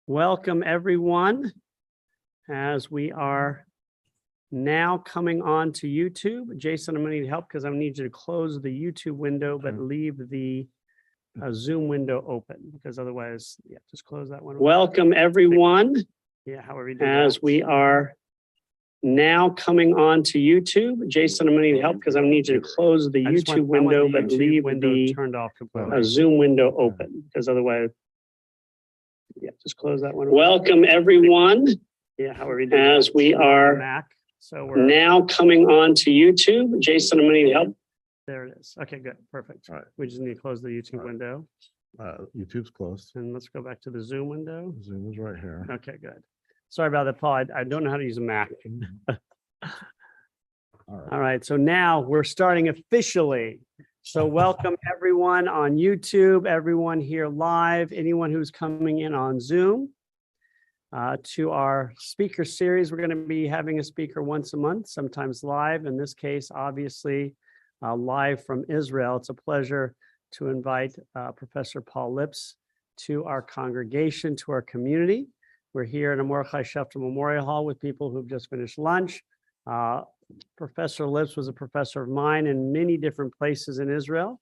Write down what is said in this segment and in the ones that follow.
Welcome, everyone, as we are now coming on to YouTube. Jason, I'm going to need help because I need you to close the YouTube window, but leave the Zoom window open because otherwise, yeah, just close that one. Welcome, everyone. Yeah, however you do as that. We are now coming on to YouTube. Jason, I'm going to need help because I need you to close the YouTube window, but leave the turned off completely. Zoom window open because otherwise, yeah, just close that one. Welcome, everyone. Yeah, however you do as we are Mac. So we're now coming on to YouTube. Jason, I'm going to need help. There it is. Okay, good. Perfect. All right. We just need to close the YouTube window. YouTube's closed. And let's go back to the Zoom window. Zoom is right here. Okay, good. Sorry about that, Paul. I don't know how to use a Mac. All right. So now we're starting officially. So welcome everyone on YouTube, everyone here live, anyone who's coming in on Zoom to our speaker series. We're going to be having a speaker once a month, sometimes live. In this case, obviously live from Israel. It's a pleasure to invite Professor Paul Liptz to our congregation, to our community. We're here in a Mordechai Shefter Memorial Hall with people who've just finished lunch. Professor Liptz was a professor of mine in many different places in Israel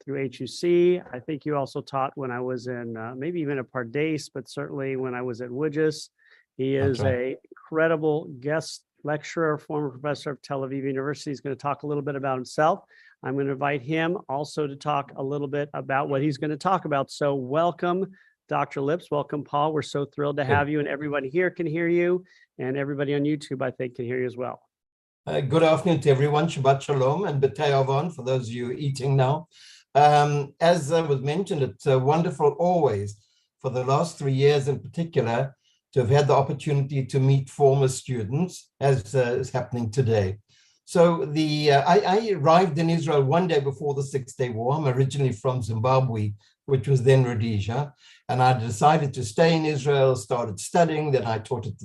through HUC. I think you also taught when I was in maybe even at Pardes, but certainly when I was at Woodges. He is an incredible guest lecturer, former professor of Tel Aviv University. He's going to talk a little bit about himself. I'm going to invite him also to talk a little bit about what he's going to talk about. So welcome, Dr. Liptz. Welcome, Paul. We're so thrilled to have you, and everybody here can hear you, and everybody on YouTube, I think, can hear you as well. Good afternoon to everyone. Shabbat Shalom and B'tei Avon for those of you eating now. As was mentioned, it's wonderful always, for the last 3 years in particular, to have had the opportunity to meet former students, as is happening today. So I arrived in Israel one day before the Six-Day War. I'm originally from Zimbabwe, which was then Rhodesia. And I decided to stay in Israel, started studying. Then I taught at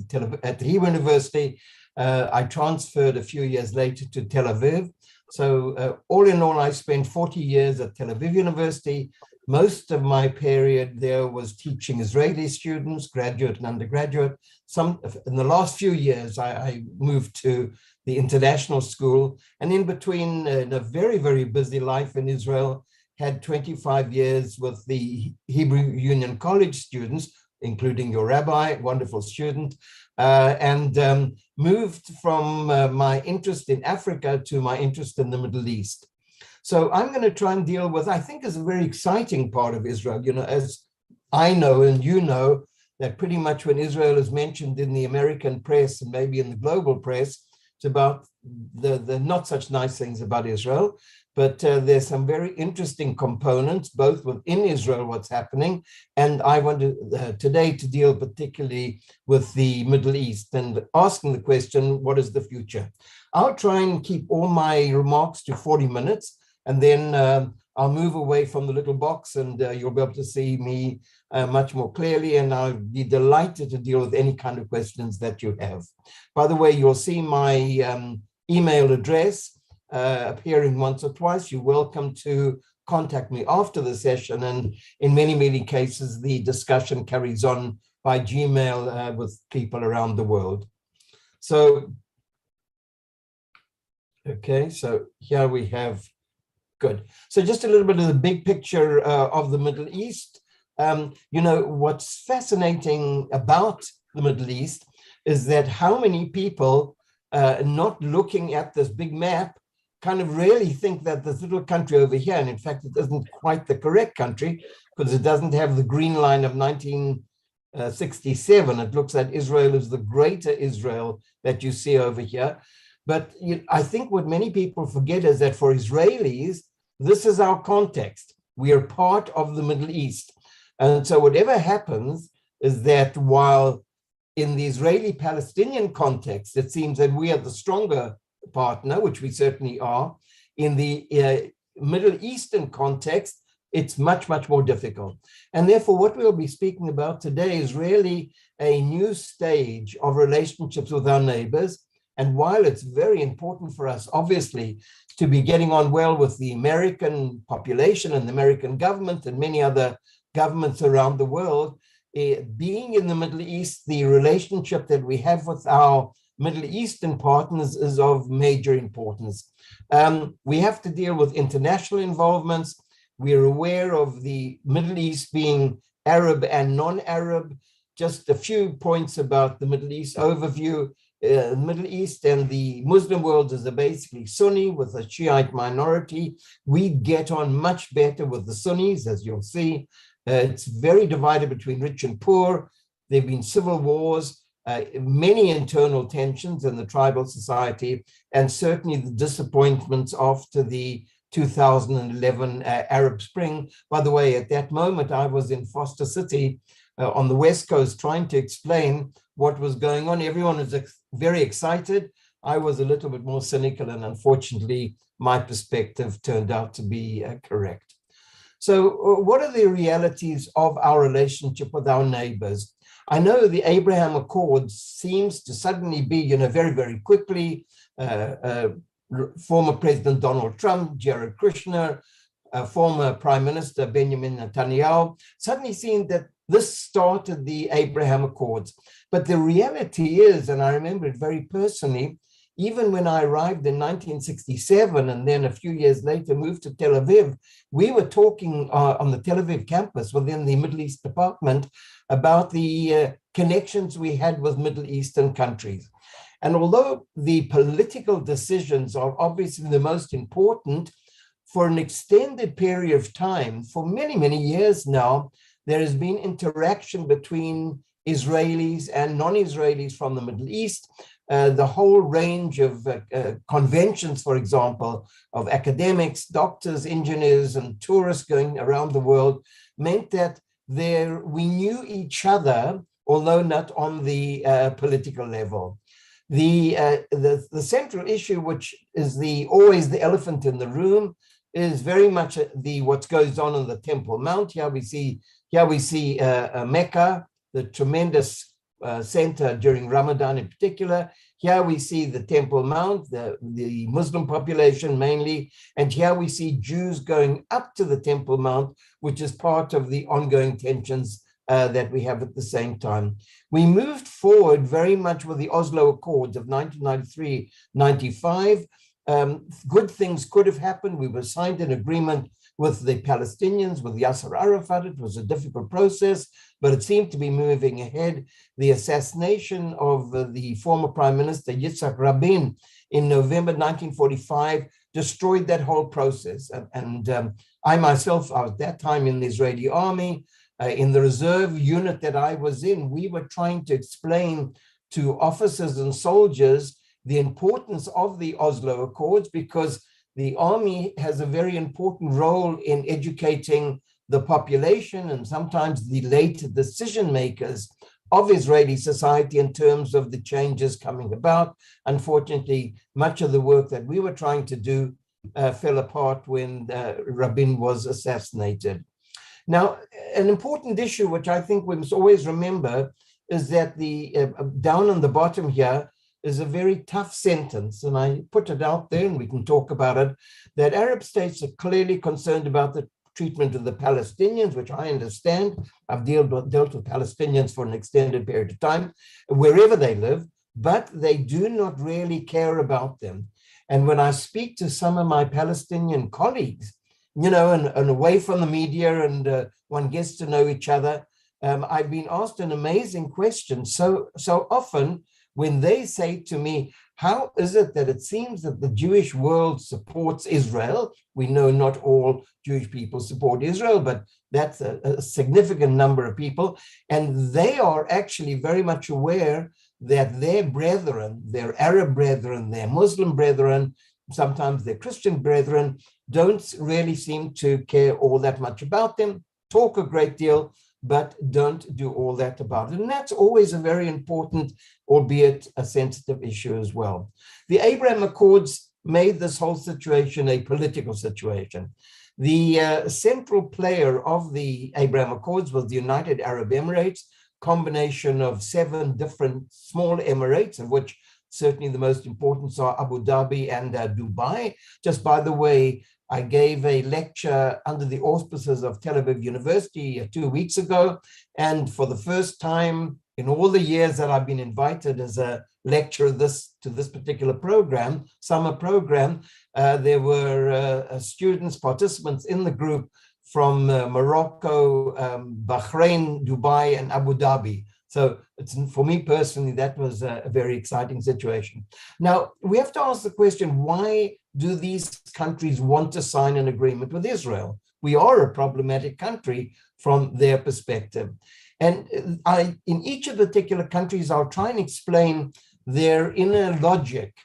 the Hebrew University. I transferred a few years later to Tel Aviv. So all in all, I spent 40 years at Tel Aviv University. Most of my period there was teaching Israeli students, graduate and undergraduate. In the last few years, I moved to the international school. And in between, in a very, very busy life in Israel, had 25 years with the Hebrew Union College students, including your rabbi, wonderful student, and moved from my interest in Africa to my interest in the Middle East. So I'm going to try and deal with, I think, is a very exciting part of Israel. You know, as I know and you know, that pretty much when Israel is mentioned in the American press and maybe in the global press, it's about the not such nice things about Israel. But there's some very interesting components, both within Israel, what's happening. And I want today to deal particularly with the Middle East and asking the question, what is the future? I'll try and keep all my remarks to 40 minutes, and then I'll move away from the little box and you'll be able to see me much more clearly, and I'll be delighted to deal with any kind of questions that you have. By the way, you'll see my email address appearing once or twice. You're welcome to contact me after the session, and in many, many cases, the discussion carries on by Gmail with people around the world. So, okay, so here we have, good. So just a little bit of the big picture of the Middle East. You know, what's fascinating about the Middle East is that how many people not looking at this big map kind of really think that this little country over here, and in fact, it isn't quite the correct country because it doesn't have the green line of 1967. It looks like Israel is the greater Israel that you see over here. But I think what many people forget is that for Israelis, this is our context. We are part of the Middle East. And so whatever happens is that while in the Israeli-Palestinian context, it seems that we are the stronger partner, which we certainly are. In the Middle Eastern context, it's much, much more difficult. And therefore, what we'll be speaking about today is really a new stage of relationships with our neighbors. And while it's very important for us, obviously, to be getting on well with the American population and the American government and many other governments around the world, being in the Middle East, the relationship that we have with our Middle Eastern partners is of major importance. We have to deal with international involvements. We're aware of the Middle East being Arab and non-Arab. Just a few points about the Middle East overview. The Middle East and the Muslim world is basically Sunni with a Shiite minority. We get on much better with the Sunnis, as you'll see. It's very divided between rich and poor. There have been civil wars, many internal tensions in the tribal society, and certainly the disappointments after the 2011 Arab Spring. By the way, at that moment, I was in Foster City on the West Coast trying to explain what was going on. Everyone was very excited. I was a little bit more cynical, and unfortunately, my perspective turned out to be correct. So what are the realities of our relationship with our neighbors? I know the Abraham Accords seems to suddenly be, very, very quickly, former President Donald Trump, Jared Kushner, former Prime Minister Benjamin Netanyahu, suddenly seeing that this started the Abraham Accords. But the reality is, and I remember it very personally, even when I arrived in 1967 and then a few years later moved to Tel Aviv, we were talking on the Tel Aviv campus within the Middle East department about the connections we had with Middle Eastern countries. And although the political decisions are obviously the most important, for an extended period of time, for many, many years now, there has been interaction between Israelis and non-Israelis from the Middle East. The whole range of conventions, for example, of academics, doctors, engineers, and tourists going around the world meant that we knew each other, although not on the political level. The central issue, which is always the elephant in the room, is very much what goes on the Temple Mount. Here we see Mecca, the tremendous center during Ramadan in particular. Here we see the Temple Mount, the Muslim population mainly, and here we see Jews going up to the Temple Mount, which is part of the ongoing tensions that we have at the same time. We moved forward very much with the Oslo Accords of 1993-95. Good things could have happened. We were signed an agreement with the Palestinians, with Yasser Arafat. It was a difficult process, but it seemed to be moving ahead. The assassination of the former Prime Minister Yitzhak Rabin in November 1945 destroyed that whole process. And I myself, I was at that time in the Israeli army, in the reserve unit that I was in. We were trying to explain to officers and soldiers the importance of the Oslo Accords, because the army has a very important role in educating the population and sometimes the later decision makers of Israeli society in terms of the changes coming about. Unfortunately, much of the work that we were trying to do fell apart when Rabin was assassinated. Now, an important issue, which I think we must always remember, is that down on the bottom here is a very tough sentence, and I put it out there and we can talk about it, that Arab states are clearly concerned about the treatment of the Palestinians, which I understand. I've dealt with Palestinians for an extended period of time, wherever they live, but they do not really care about them. And when I speak to some of my Palestinian colleagues, and away from the media, and one gets to know each other, I've been asked an amazing question so often when they say to me, how is it that it seems that the Jewish world supports Israel? We know not all Jewish people support Israel, but that's a significant number of people. And they are actually very much aware that their brethren, their Arab brethren, their Muslim brethren, sometimes their Christian brethren, don't really seem to care all that much about them, talk a great deal, but don't do all that about it. And that's always a very important, albeit a sensitive issue as well. The Abraham Accords made this whole situation a political situation. The central player of the Abraham Accords was the United Arab Emirates, combination of 7 different small emirates, of which certainly the most important are Abu Dhabi and Dubai. Just by the way, I gave a lecture under the auspices of Tel Aviv University 2 weeks ago. And for the first time in all the years that I've been invited as a lecturer to this particular program, summer program, there were students, participants in the group from Morocco, Bahrain, Dubai, and Abu Dhabi. So for me personally, that was a very exciting situation. Now, we have to ask the question, why do these countries want to sign an agreement with Israel? We are a problematic country from their perspective. And in each of the particular countries, I'll try and explain their inner logic,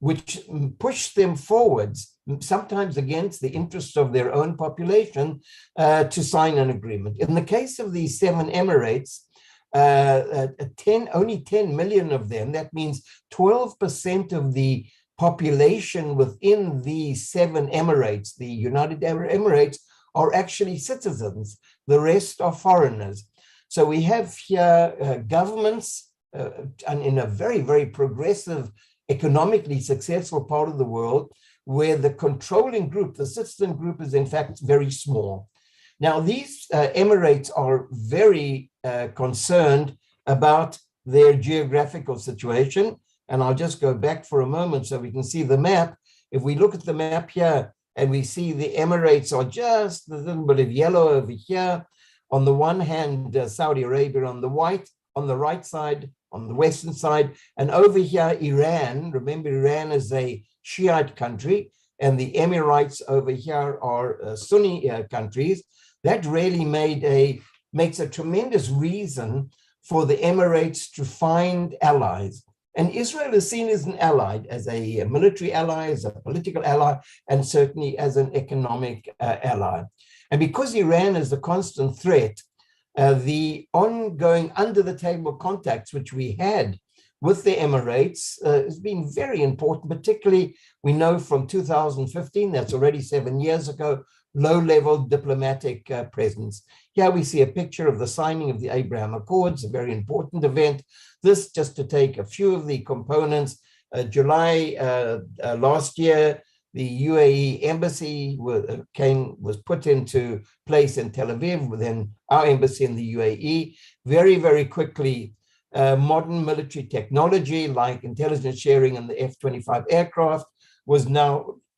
which push them forwards, sometimes against the interests of their own population, to sign an agreement. In the case of the 7 Emirates, only 10 million of them, that means 12% of the population within the 7 Emirates, the United Arab Emirates, are actually citizens. The rest are foreigners. So we have here governments, and in a very, very progressive, economically successful part of the world, where the controlling group, the citizen group, is in fact very small. Now, these Emirates are very concerned about their geographical situation. And I'll just go back for a moment so we can see the map. If we look at the map here and we see the Emirates are just a little bit of yellow over here. On the one hand, Saudi Arabia on the right side, on the western side, and over here, Iran. Remember, Iran is a Shiite country, and the Emirates over here are Sunni countries. That really makes a tremendous reason for the Emirates to find allies. And Israel is seen as an ally, as a military ally, as a political ally, and certainly as an economic ally. And because Iran is a constant threat, the ongoing under-the-table contacts which we had with the Emirates has been very important. Particularly, we know from 2015, that's already 7 years ago, low-level diplomatic presence. Here we see a picture of the signing of the Abraham Accords, a very important event. This, just to take a few of the components, July last year, the UAE embassy was put into place in Tel Aviv, then our embassy in the UAE. Very, very quickly, modern military technology like intelligence sharing and the F-25 aircraft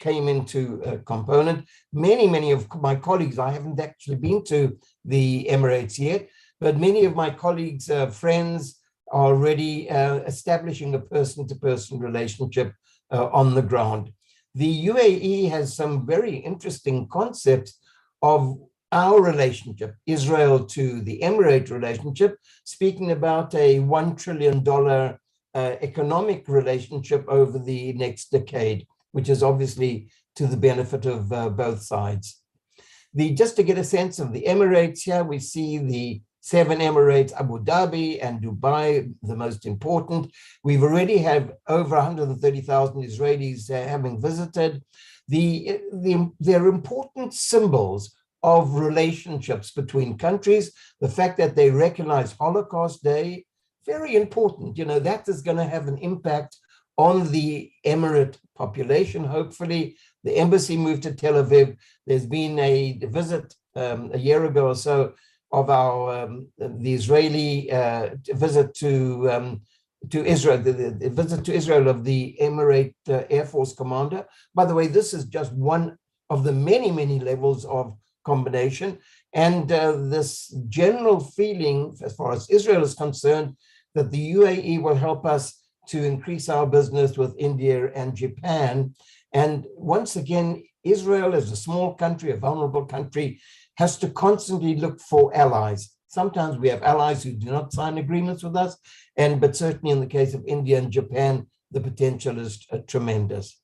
came into a component. Many of my colleagues, I haven't actually been to the Emirates yet, but many of my colleagues, friends, are already establishing a person-to-person relationship on the ground. The UAE has some very interesting concepts of our relationship, Israel to the Emirate relationship, speaking about a $1 trillion economic relationship over the next decade, which is obviously to the benefit of both sides. Just to get a sense of the Emirates here, we see the 7 Emirates, Abu Dhabi and Dubai, the most important. We've already have over 130,000 Israelis having visited. They're important symbols of relationships between countries. The fact that they recognize Holocaust Day, very important. You know, that is going to have an impact on the Emirate population, hopefully. The embassy moved to Tel Aviv. There's been a visit a year ago or so of the Israeli visit to Israel, the visit to Israel of the Emirate Air Force commander. By the way, this is just one of the many levels of combination. And this general feeling, as far as Israel is concerned, that the UAE will help us to increase our business with India and Japan. And once again, Israel as a small country, a vulnerable country, has to constantly look for allies. Sometimes we have allies who do not sign agreements with us, but certainly in the case of India and Japan, the potential is tremendous.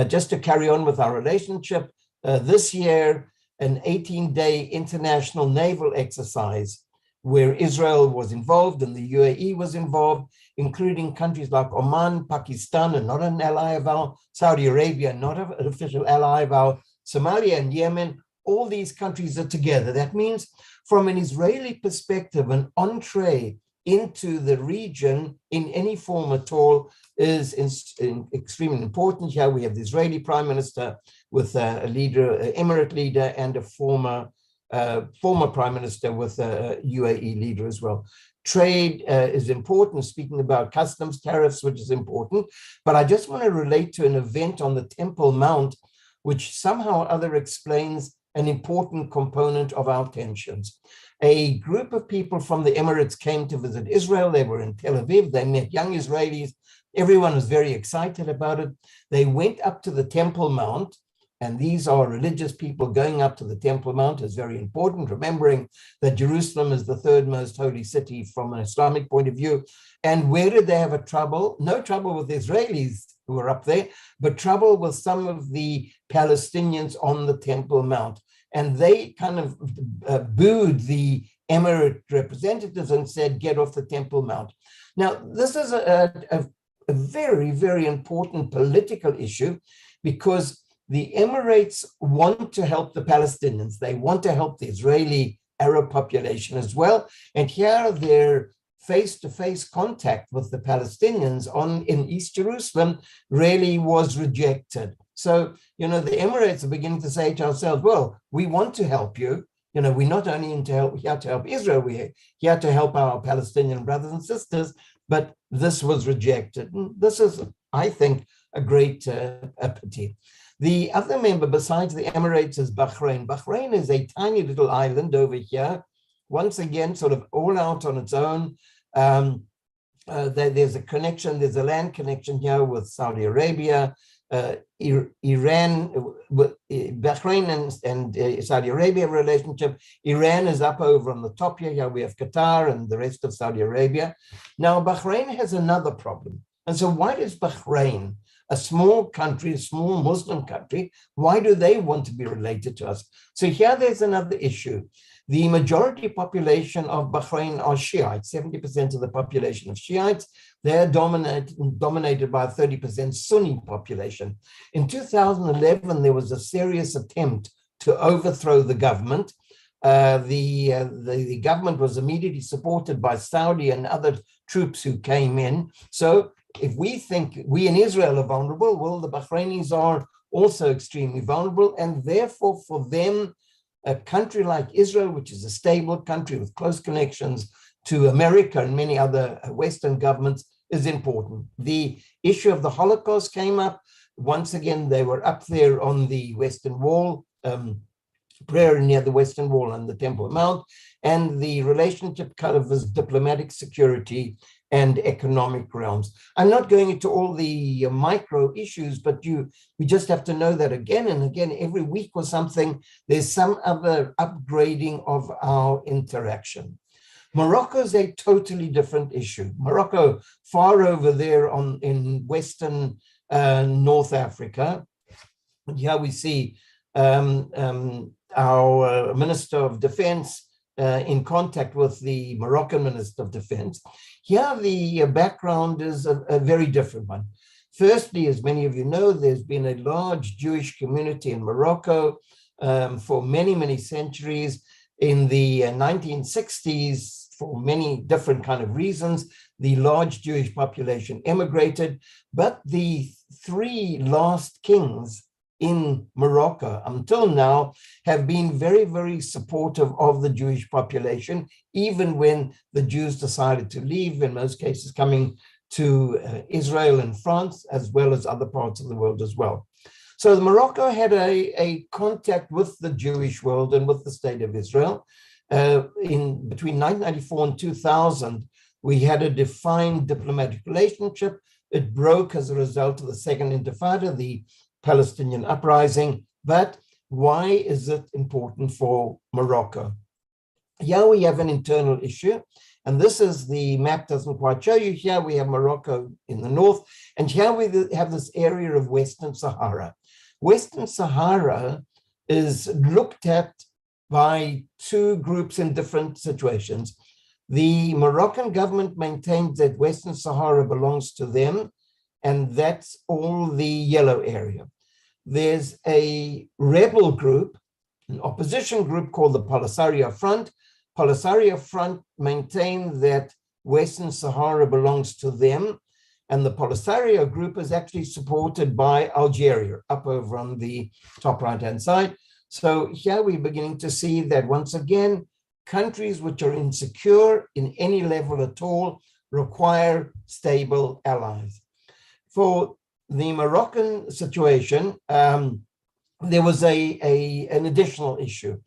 Just to carry on with our relationship, this year, an 18-day international naval exercise where Israel was involved and the UAE was involved, including countries like Oman, Pakistan, and not an ally of our, Saudi Arabia, not an official ally of our, Somalia and Yemen. All these countries are together. That means from an Israeli perspective, an entree into the region in any form at all is extremely important. Here we have the Israeli Prime Minister with a leader, an Emirate leader, and a former Prime Minister with a UAE leader as well. Trade is important, speaking about customs tariffs, which is important. But I just want to relate to an event on the Temple Mount, which somehow or other explains an important component of our tensions. A group of people from the Emirates came to visit Israel. They were in Tel Aviv. They met young Israelis. Everyone was very excited about it. They went up to the Temple Mount, and these are religious people going up to the Temple Mount is very important, remembering that Jerusalem is the third most holy city from an Islamic point of view. And where did they have a trouble? No trouble with the Israelis who were up there, but trouble with some of the Palestinians on the Temple Mount. And they kind of booed the Emirate representatives and said, get off the Temple Mount. Now, this is a very, very important political issue, because the Emirates want to help the Palestinians. They want to help the Israeli Arab population as well. And here their face-to-face contact with the Palestinians in East Jerusalem really was rejected. So, the Emirates are beginning to say to ourselves, well, we want to help you. We're not only here to help Israel, we're here to help our Palestinian brothers and sisters, but this was rejected. And this is, I think, a great pity. The other member besides the Emirates is Bahrain. Bahrain is a tiny little island over here, once again, sort of all out on its own. There's a connection, there's a land connection here with Saudi Arabia, Iran, Bahrain and Saudi Arabia relationship. Iran is up over on the top here. Here we have Qatar and the rest of Saudi Arabia. Now, Bahrain has another problem. And so why does Bahrain, a small country, a small Muslim country, why do they want to be related to us? So here there's another issue. The majority population of Bahrain are Shiites, 70% of the population of Shiites. They're dominated by a 30% Sunni population. In 2011, there was a serious attempt to overthrow the government. The government was immediately supported by Saudi and other troops who came in. So if we think we in Israel are vulnerable, well, the Bahrainis are also extremely vulnerable. And therefore, for them, a country like Israel, which is a stable country with close connections to America and many other Western governments, is important. The issue of the Holocaust came up. Once again, they were up there on the Western Wall, prayer near the Western Wall and the Temple Mount, and the relationship kind of was diplomatic security and economic realms. I'm not going into all the micro issues, but we just have to know that again and again, every week or something, there's some other upgrading of our interaction. Morocco is a totally different issue. Morocco, far over there in Western North Africa. And here we see our Minister of Defense in contact with the Moroccan Minister of Defense. Here, the background is a very different one. Firstly, as many of you know, there's been a large Jewish community in Morocco for many, many centuries. In the 1960s, for many different kind of reasons, the large Jewish population emigrated, but the three last kings in Morocco until now have been very, very supportive of the Jewish population, even when the Jews decided to leave, in most cases coming to Israel and France, as well as other parts of the world as well. So Morocco had a contact with the Jewish world and with the state of Israel. Between 1994 and 2000, we had a defined diplomatic relationship. It broke as a result of the Second Intifada, the Palestinian uprising. But why is it important for Morocco? Here we have an internal issue, and this is the map doesn't quite show you. Here we have Morocco in the north, and here we have this area of Western Sahara. Western Sahara is looked at by two groups in different situations. The Moroccan government maintains that Western Sahara belongs to them, and that's all the yellow area. There's a rebel group, an opposition group called the Polisario Front. Polisario Front maintain that Western Sahara belongs to them. And the Polisario group is actually supported by Algeria up over on the top right-hand side. So here we're beginning to see that once again, countries which are insecure in any level at all require stable allies. For the Moroccan situation, there was an additional issue,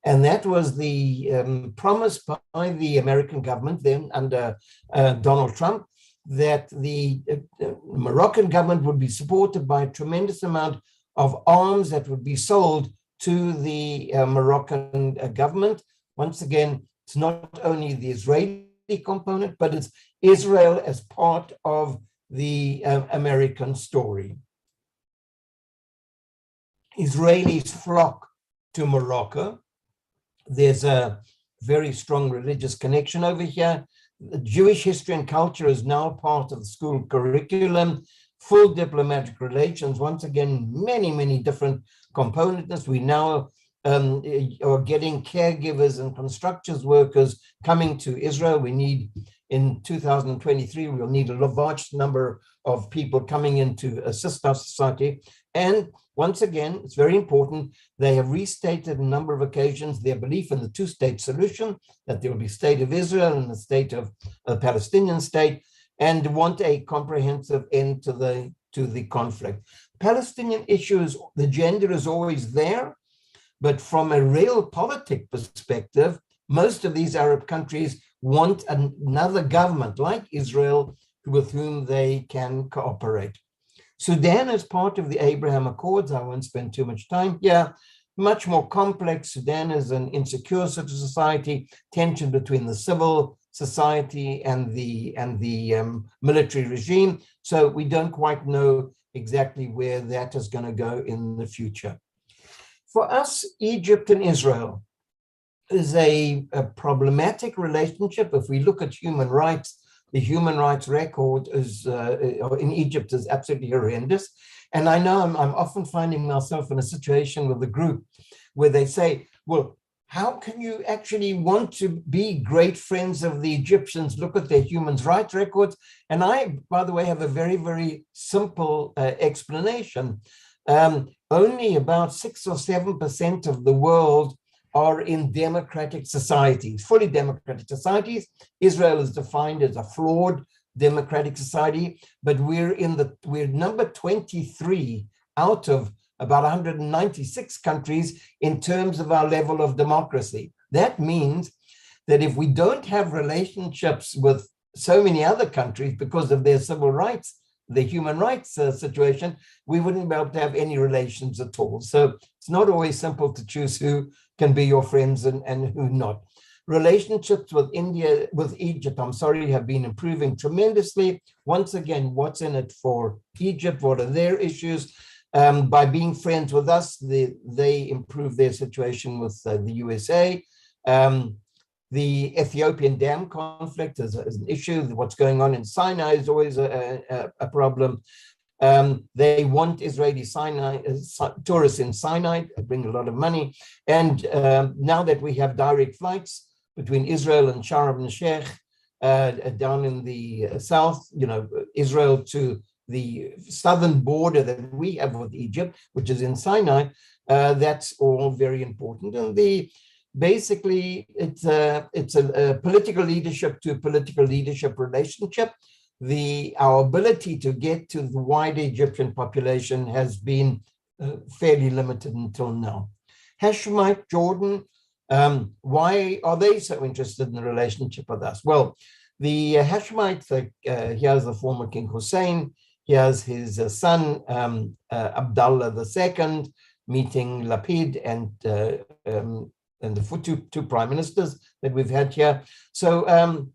and that was the promise by the American government then under Donald Trump that the Moroccan government would be supported by a tremendous amount of arms that would be sold to the Moroccan government. Once again, it's not only the Israeli component, but it's Israel as part of the American story. Israelis flock to Morocco. There's a very strong religious connection over here. Jewish history and culture is now part of the school curriculum, full diplomatic relations, once again, many different components. We now are getting caregivers and construction workers coming to Israel. We need, in 2023, we'll need a large number of people coming in to assist our society. And once again, it's very important, they have restated a number of occasions their belief in the two-state solution, that there will be state of Israel and the state of a Palestinian state, and want a comprehensive end to the conflict. Palestinian issues, the agenda is always there, but from a realpolitik perspective, most of these Arab countries want another government like Israel with whom they can cooperate. Sudan is part of the Abraham Accords. I won't spend too much time here. Much more complex. Sudan is an insecure society, tension between the civil society and the military regime. So we don't quite know exactly where that is going to go in the future. For us, Egypt and Israel is a problematic relationship. If we look at human rights, the human rights record is in Egypt is absolutely horrendous. And I know I'm often finding myself in a situation with a group where they say, well, how can you actually want to be great friends of the Egyptians? Look at their human rights records. And I, by the way, have a very simple explanation. Only about 6 or 7% of the world are in democratic societies, fully democratic societies. Israel is defined as a flawed democratic society, but we're number 23 out of about 196 countries in terms of our level of democracy. That means that if we don't have relationships with so many other countries because of their civil rights, the human rights situation, we wouldn't be able to have any relations at all. So it's not always simple to choose who can be your friends and who not. Relationships with Egypt, have been improving tremendously. Once again, what's in it for Egypt? What are their issues? By being friends with us, they improve their situation with the USA. The Ethiopian dam conflict is an issue. What's going on in Sinai is always a problem. They want Israeli tourists in Sinai, bring a lot of money. And now that we have direct flights between Israel and Sharm el-Sheikh down in the south, Israel to the southern border that we have with Egypt, which is in Sinai, that's all very important. And basically, it's a political leadership to political leadership relationship. Our ability to get to the wider Egyptian population has been fairly limited until now. Hashemite Jordan, why are they so interested in the relationship with us? Well, the Hashemites, here's the former King Hussein, here's his son, Abdullah II, meeting Lapid and the two prime ministers that we've had here. So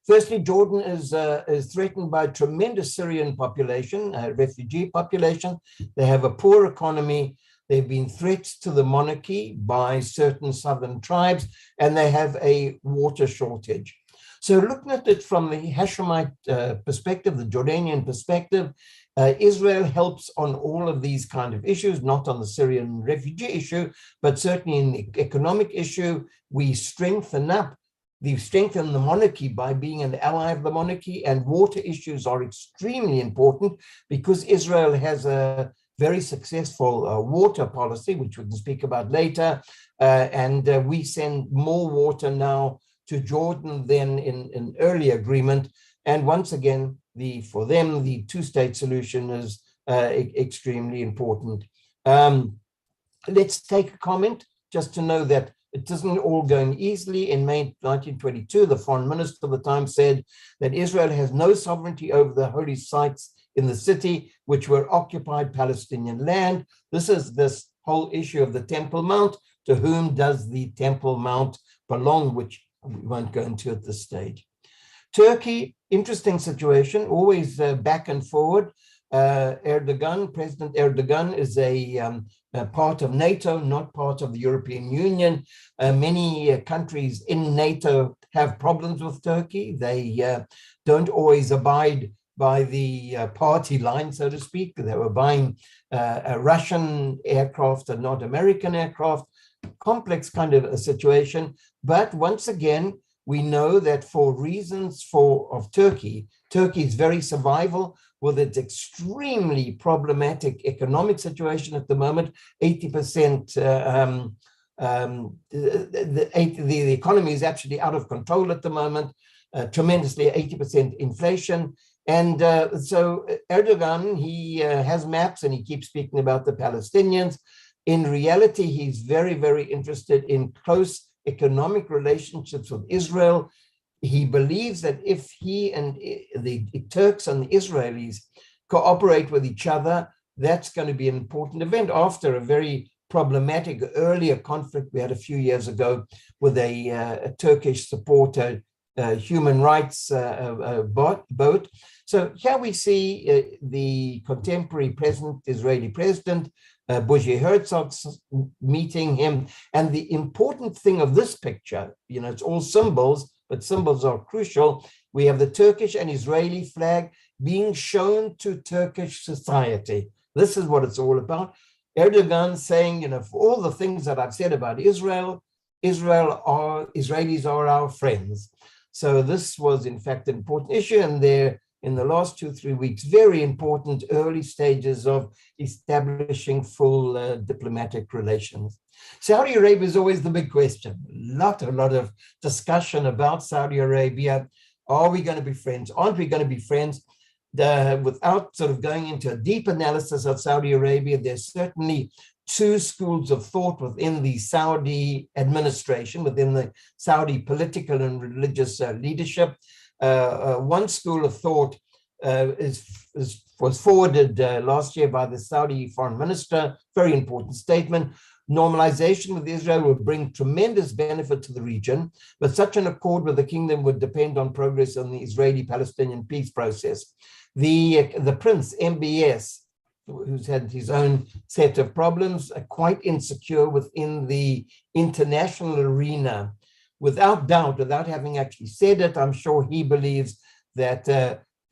firstly, Jordan is threatened by a tremendous Syrian population, refugee population. They have a poor economy. They've been threats to the monarchy by certain southern tribes, and they have a water shortage. So looking at it from the Hashemite perspective, the Jordanian perspective, Israel helps on all of these kind of issues, not on the Syrian refugee issue, but certainly in the economic issue. We strengthen up they strengthen the monarchy by being an ally of the monarchy, and water issues are extremely important because Israel has a very successful water policy, which we can speak about later, and we send more water now to Jordan than in an earlier agreement. And once again, for them, the two-state solution is extremely important. Let's take a comment just to know that it isn't all going easily. In May 1922, the foreign minister of the time said that Israel has no sovereignty over the holy sites in the city, which were occupied Palestinian land. This is this whole issue of the Temple Mount. To whom does the Temple Mount belong, which we won't go into at this stage. Turkey, interesting situation, always back and forward. President Erdogan is a part of NATO, not part of the European Union. Many countries in NATO have problems with Turkey. They don't always abide by the party line, so to speak. They were buying a Russian aircraft and not American aircraft. Complex kind of a situation. But once again, we know that for reasons of Turkey's very survival, with its extremely problematic economic situation at the moment, 80%, the economy is actually out of control at the moment, tremendously 80% inflation. And so Erdogan, he has maps and he keeps speaking about the Palestinians. In reality, he's very, very interested in close economic relationships with Israel. He believes that if he and the Turks and the Israelis cooperate with each other, that's going to be an important event after a very problematic earlier conflict we had a few years ago with a Turkish supporter human rights boat. So here we see the contemporary Israeli president, Bougie Herzog, meeting him. And the important thing of this picture, it's all symbols, but symbols are crucial. We have the Turkish and Israeli flag being shown to Turkish society. This is what it's all about. Erdogan saying, for all the things that I've said about Israelis are our friends. So this was, in fact, an important issue. And there, in the last 2-3 weeks, very important early stages of establishing full diplomatic relations. Saudi Arabia is always the big question. A lot of discussion about Saudi Arabia. Are we going to be friends? Aren't we going to be friends? Without sort of going into a deep analysis of Saudi Arabia, there's certainly two schools of thought within the Saudi administration, within the Saudi political and religious leadership. One school of thought was forwarded last year by the Saudi foreign minister, very important statement. Normalization with Israel would bring tremendous benefit to the region, but such an accord with the kingdom would depend on progress on the Israeli-Palestinian peace process. The prince, MBS, who's had his own set of problems, are quite insecure within the international arena. Without doubt, without having actually said it, I'm sure he believes that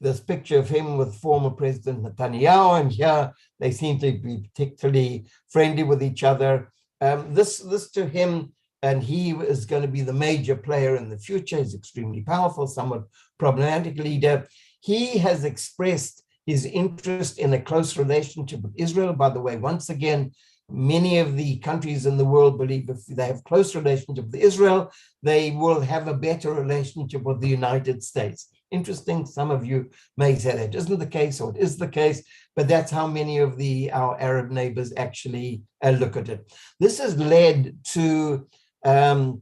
this picture of him with former President Netanyahu, and here they seem to be particularly friendly with each other. This to him, and he is going to be the major player in the future. He's extremely powerful, somewhat problematic leader. He has expressed his interest in a close relationship with Israel. By the way, once again, many of the countries in the world believe if they have close relationship with Israel, they will have a better relationship with the United States. Interesting, some of you may say that isn't the case, or it is the case, but that's how many of our Arab neighbors actually look at it. This has led to 2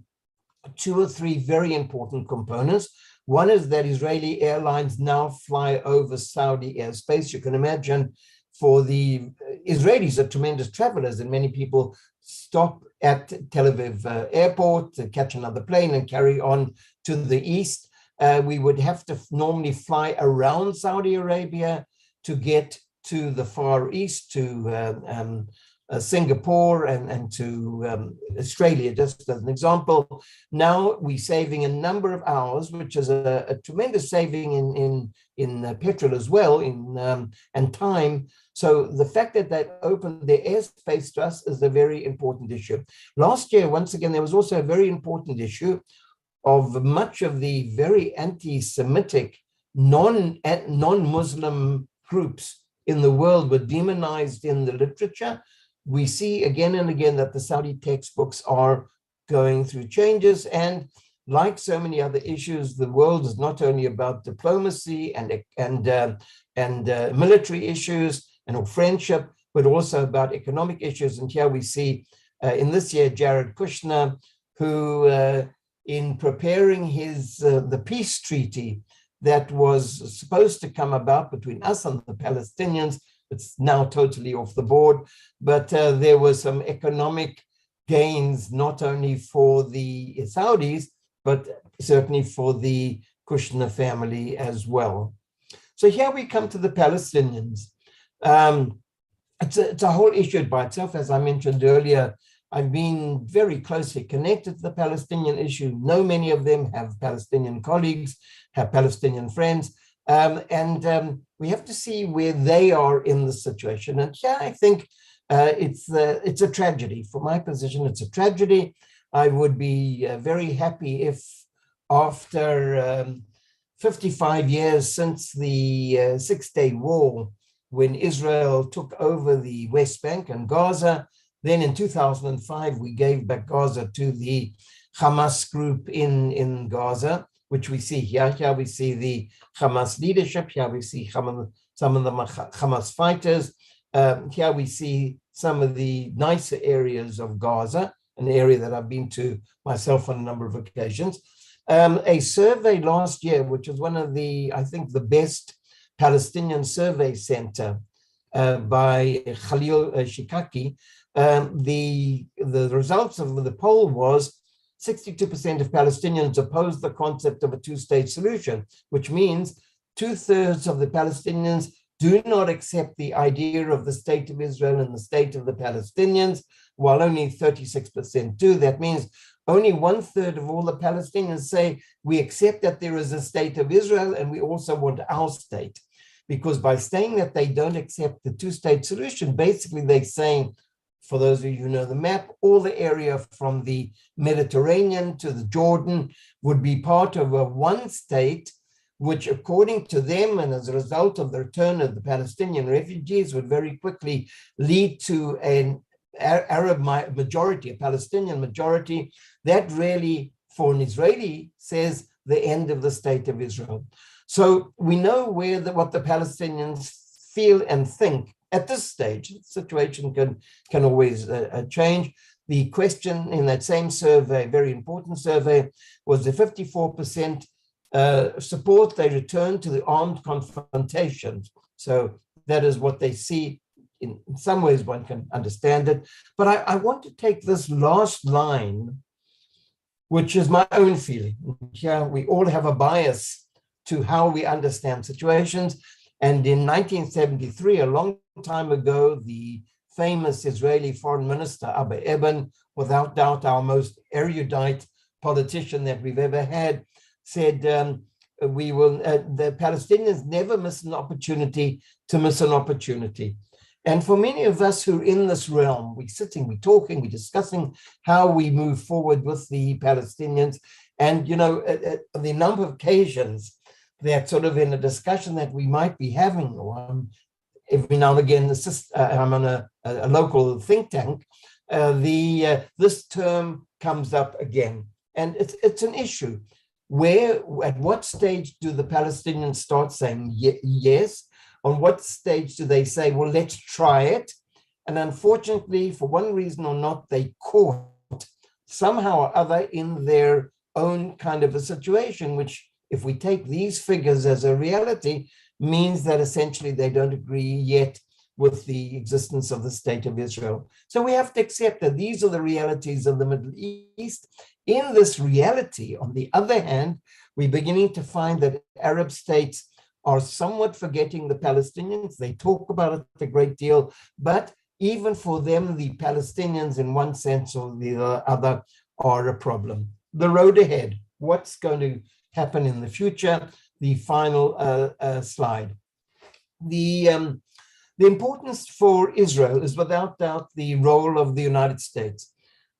or 3 very important components. One is that Israeli airlines now fly over Saudi airspace. You can imagine for the Israelis are tremendous travelers, and many people stop at Tel Aviv airport to catch another plane and carry on to the east. We would have to normally fly around Saudi Arabia to get to the Far East, to Singapore and to Australia, just as an example. Now we're saving a number of hours, which is a tremendous saving in petrol as well, and time. So the fact that they opened their airspace to us is a very important issue. Last year, once again, there was also a very important issue of much of the very anti-Semitic non-Muslim groups in the world were demonized in the literature. We see again and again that the Saudi textbooks are going through changes, and like so many other issues, the world is not only about diplomacy and military issues and friendship, but also about economic issues. And here we see in this year, Jared Kushner, who in preparing the peace treaty that was supposed to come about between us and the Palestinians, it's now totally off the board, but there were some economic gains, not only for the Saudis, but certainly for the Kushner family as well. So here we come to the Palestinians. It's a whole issue by itself. As I mentioned earlier, I've been very closely connected to the Palestinian issue. Know many of them, have Palestinian colleagues, have Palestinian friends, and we have to see where they are in the situation. And here I think it's a tragedy. From my position, it's a tragedy. I would be very happy if after 55 years since the Six-Day War, when Israel took over the West Bank and Gaza, then in 2005, we gave back Gaza to the Hamas group in Gaza, which we see here. Here we see the Hamas leadership. Here we see some of the Hamas fighters. Here we see some of the nicer areas of Gaza, an area that I've been to myself on a number of occasions. A survey last year, which was one of the, I think, the best Palestinian survey center by Khalil Shikaki, the results of the poll was 62% of Palestinians oppose the concept of a two-state solution, which means 2/3 of the Palestinians do not accept the idea of the state of Israel and the state of the Palestinians, while only 36% do. That means only 1/3 of all the Palestinians say we accept that there is a state of Israel and we also want our state. Because by saying that they don't accept the two-state solution, basically they're saying, for those of you who know the map, all the area from the Mediterranean to the Jordan would be part of a one state, which according to them and as a result of the return of the Palestinian refugees would very quickly lead to an Arab majority, a Palestinian majority, that really, for an Israeli, says the end of the state of Israel. So we know what the Palestinians feel and think at this stage. The situation can always change. The question in that same survey, very important survey, was the 54% support they return to the armed confrontations. So that is what they see. In some ways, one can understand it. But I want to take this last line, which is my own feeling. Here we all have a bias to how we understand situations. And in 1973, a long time ago, the famous Israeli foreign minister, Abba Eban, without doubt our most erudite politician that we've ever had, said, the Palestinians never miss an opportunity to miss an opportunity. And for many of us who are in this realm, we're sitting, we're talking, we're discussing how we move forward with the Palestinians. And, you know, the number of occasions that sort of in a discussion that we might be having, or every now and again, I'm on a local think tank, this term comes up again. And it's an issue. At what stage do the Palestinians start saying yes? On what stage do they say, well, let's try it? And unfortunately, for one reason or not, they caught somehow or other in their own kind of a situation, which, if we take these figures as a reality, means that essentially they don't agree yet with the existence of the state of Israel. So we have to accept that these are the realities of the Middle East. In this reality, on the other hand, we're beginning to find that Arab states are somewhat forgetting the Palestinians. They talk about it a great deal, but even for them, the Palestinians in one sense or the other are a problem. The road ahead, what's going to happen in the future? The final slide. The importance for Israel is without doubt the role of the United States.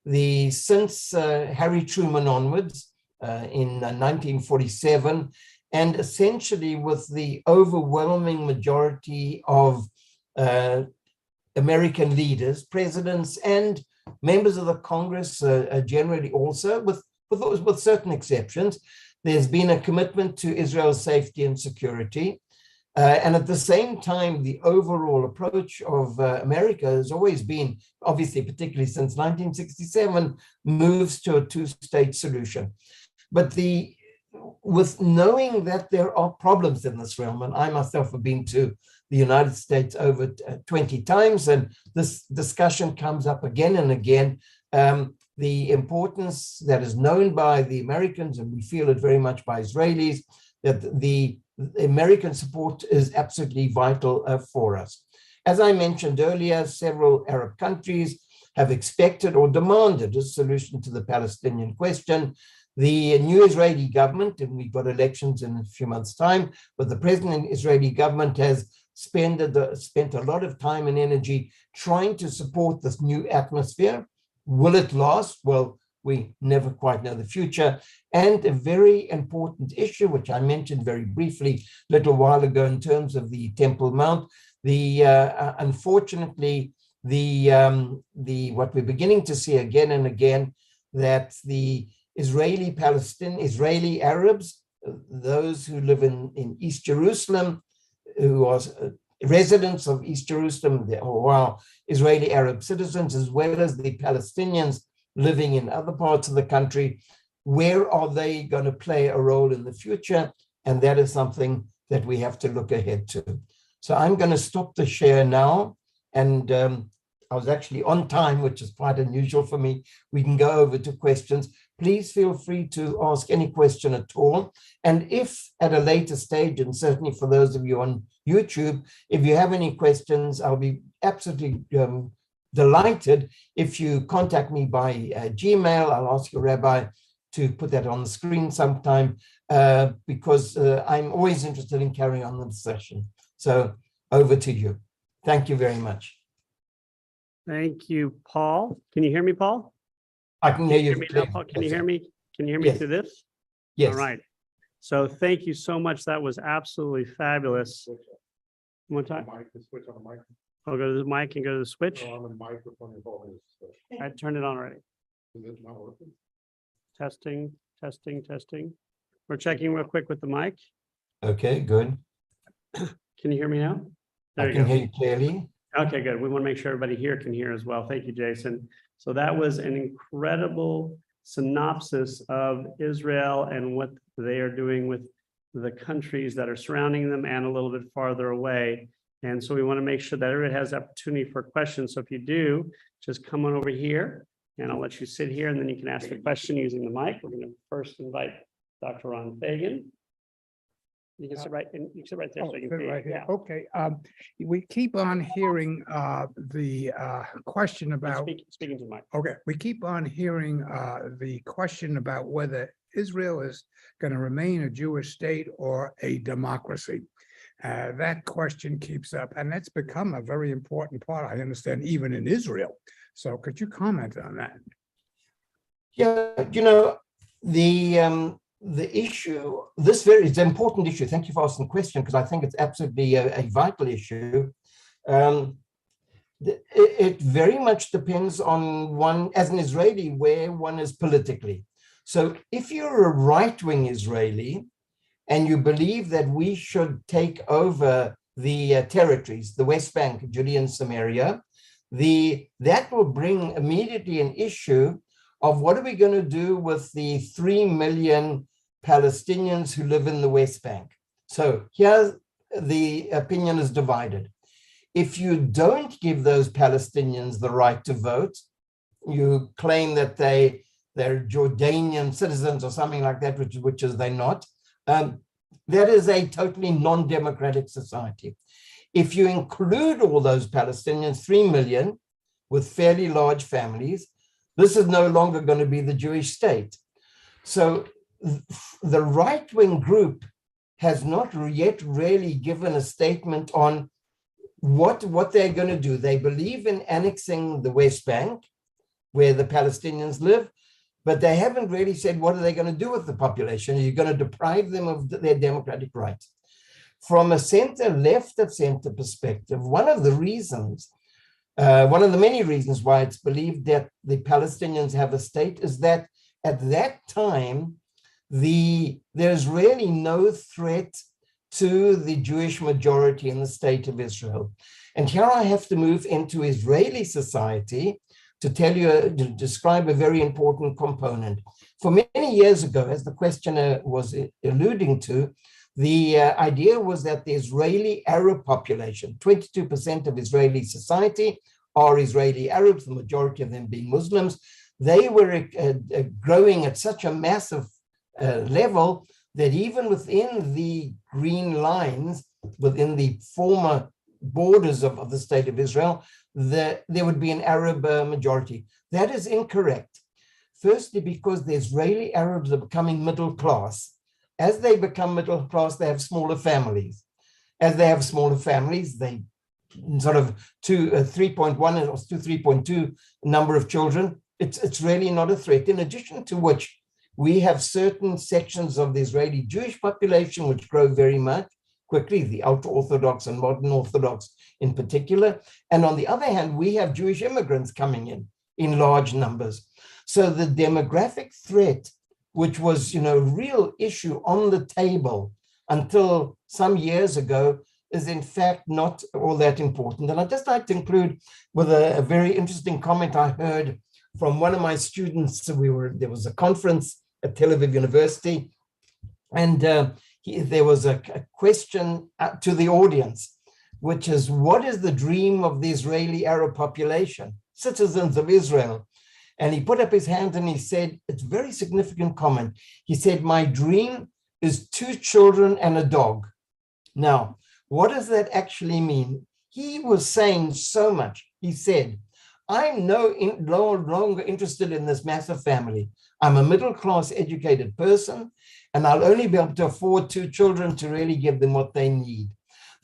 Since Harry Truman onwards, in 1947, and essentially with the overwhelming majority of American leaders, presidents, and members of the Congress generally also, with certain exceptions, there's been a commitment to Israel's safety and security. And at the same time, the overall approach of America has always been, obviously, particularly since 1967, moves to a two-state solution. But with knowing that there are problems in this realm, and I myself have been to the United States over 20 times, and this discussion comes up again and again, the importance that is known by the Americans, and we feel it very much by Israelis, that the American support is absolutely vital for us. As I mentioned earlier, several Arab countries have expected or demanded a solution to the Palestinian question. The new Israeli government, and we've got elections in a few months' time, but the present Israeli government has spent a lot of time and energy trying to support this new atmosphere. Will it last? Well, we never quite know the future. And a very important issue, which I mentioned very briefly a little while ago in terms of the Temple Mount, unfortunately, what we're beginning to see again and again, that the Israeli Arabs, those who live in East Jerusalem, who are residents of East Jerusalem, who are Israeli Arab citizens, as well as the Palestinians living in other parts of the country, where are they going to play a role in the future? And that is something that we have to look ahead to. So I'm going to stop the share now. And I was actually on time, which is quite unusual for me. We can go over to questions. Please feel free to ask any question at all. And if at a later stage, and certainly for those of you on YouTube, if you have any questions, I'll be absolutely delighted if you contact me by Gmail. I'll ask your rabbi to put that on the screen sometime, because I'm always interested in carrying on the session. So over to you. Thank you very much. Thank you, Paul. Can you hear me, Paul? I can hear you. Can you hear me now, Paul? Can you hear me? Can you hear me Yes. through this? Yes. All right. So thank you so much. That was absolutely fabulous. One time. Switch on the mic. I'll go to the mic and go to the switch. On the microphone, you're holding the switch. I turned it on already. Is it not working? Testing, testing, testing. We're checking real quick with the mic. Okay, good. Can you hear me now? There I you can go. hear you clearly. Okay, good. We want to make sure everybody here can hear as well. Thank you, Jason. So that was an incredible synopsis of Israel and what they are doing with the countries that are surrounding them and a little bit farther away. And so we want to make sure that everybody has the opportunity for questions. So if you do, just come on over here and I'll let you sit here and then you can ask the question using the mic. We're going to first invite Dr. Ron Fagan. You can sit right there so you can see. Right here. Yeah. Okay. We keep on hearing the question about. Speaking to the mic. Okay, we keep on hearing the question about whether Israel is going to remain a Jewish state or a democracy. That question keeps up, and that's become a very important part, I understand, even in Israel. So could you comment on that? Yeah, you know, the issue, it's an important issue. Thank you for asking the question, because I think it's absolutely a vital issue. It very much depends on one, as an Israeli, where one is politically. So if you're a right-wing Israeli and you believe that we should take over the territories, the West Bank, Judea and Samaria, that will bring immediately an issue of what are we going to do with the 3 million Palestinians who live in the West Bank. So here the opinion is divided. If you don't give those Palestinians the right to vote, you claim that they're Jordanian citizens or something like that, which is they're not. That is a totally non-democratic society. If you include all those Palestinians, 3 million, with fairly large families, this is no longer going to be the Jewish state. So the right-wing group has not yet really given a statement on what they're going to do. They believe in annexing the West Bank, where the Palestinians live. but they haven't really said what are they going to do with the population. Are you going to deprive them of their democratic rights? From a center, left of center perspective, one of the many reasons why it's believed that the Palestinians have a state is that at that time, there's really no threat to the Jewish majority in the state of Israel. And here I have to move into Israeli society to to describe a very important component. For many years ago, as the questioner was alluding to, the idea was that the Israeli Arab population, 22% of Israeli society are Israeli Arabs, the majority of them being Muslims. They were growing at such a massive level that even within the green lines, within the former borders of the state of Israel, there would be an Arab majority. That is incorrect. Firstly, because the Israeli Arabs are becoming middle class. As they become middle class, they have smaller families. As they have smaller families, they sort of 3.1 or 3.2 number of children. It's really not a threat. In addition to which, we have certain sections of the Israeli Jewish population which grow very much quickly, the ultra-Orthodox and modern Orthodox in particular. And on the other hand, we have Jewish immigrants coming in large numbers. So the demographic threat, which was, a real issue on the table until some years ago, is in fact not all that important. And I'd just like to conclude with a very interesting comment I heard from one of my students. There was a conference at Tel Aviv University, and there was a question to the audience, which is, what is the dream of the Israeli Arab population, citizens of Israel? And he put up his hand and he said, it's a very significant comment. He said, my dream is 2 children and a dog. Now, what does that actually mean? He was saying so much. He said, I'm no longer interested in this massive family. I'm a middle-class educated person, and I'll only be able to afford 2 children to really give them what they need.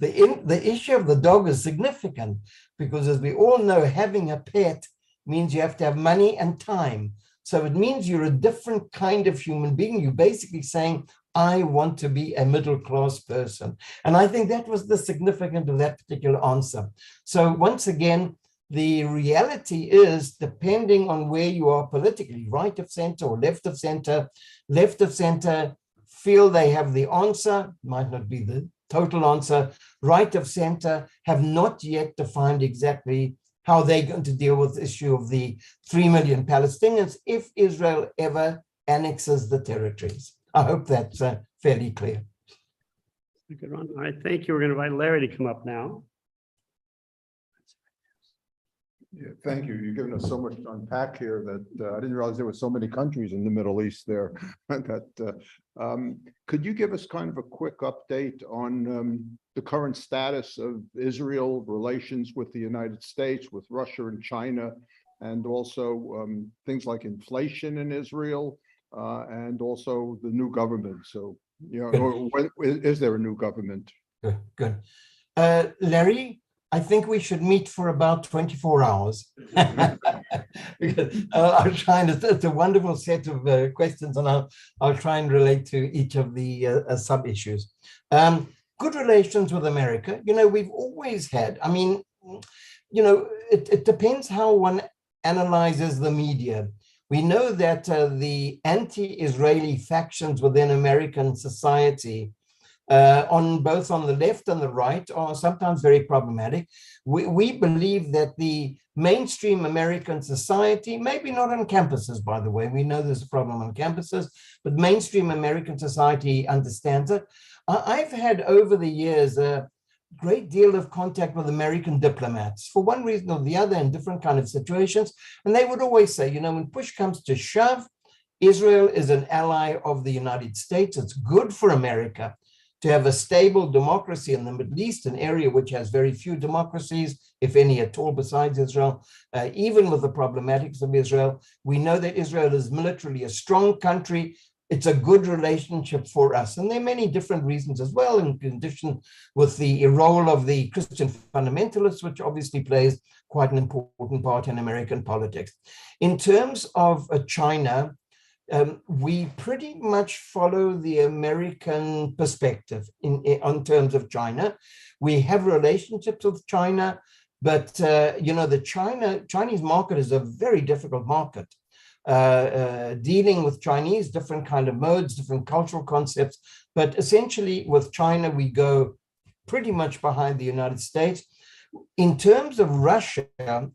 The issue of the dog is significant because, as we all know, having a pet means you have to have money and time. So it means you're a different kind of human being. You're basically saying, I want to be a middle-class person. And I think that was the significance of that particular answer. So once again, the reality is, depending on where you are politically, right of center or left of center feel they have the answer, might not be the total answer. Right of center have not yet defined exactly how they're going to deal with the issue of the 3 million Palestinians if Israel ever annexes the territories. I hope that's fairly clear. Good one. All right, thank you. We're going to invite Larry to come up now. Yeah, thank you. You've given us so much to unpack here that I didn't realize there were so many countries in the Middle East there. Could you give us kind of a quick update on the current status of Israel relations with the United States, with Russia and China, and also things like inflation in Israel, and also the new government? So, is there a new government? Good. Larry, I think we should meet for about 24 hours. I'll try and it's a wonderful set of questions, and I'll try and relate to each of the sub-issues. Good relations with America. We've always had, it depends how one analyzes the media. We know that the anti-Israeli factions within American society, both on the left and the right, are sometimes very problematic. We believe that the mainstream American society, maybe not on campuses, by the way, we know there's a problem on campuses, but mainstream American society understands it. I've had over the years a great deal of contact with American diplomats for one reason or the other in different kind of situations. And they would always say, when push comes to shove, Israel is an ally of the United States. It's good for America to have a stable democracy in the Middle East, an area which has very few democracies, if any at all, besides Israel. Even with the problematics of Israel, we know that Israel is militarily a strong country. It's a good relationship for us. And there are many different reasons as well, in addition with the role of the Christian fundamentalists, which obviously plays quite an important part in American politics. In terms of China, we pretty much follow the American perspective on terms of China. We have relationships with China, but the Chinese market is a very difficult market. Dealing with Chinese, different kind of modes, different cultural concepts, but essentially with China, we go pretty much behind the United States. In terms of Russia,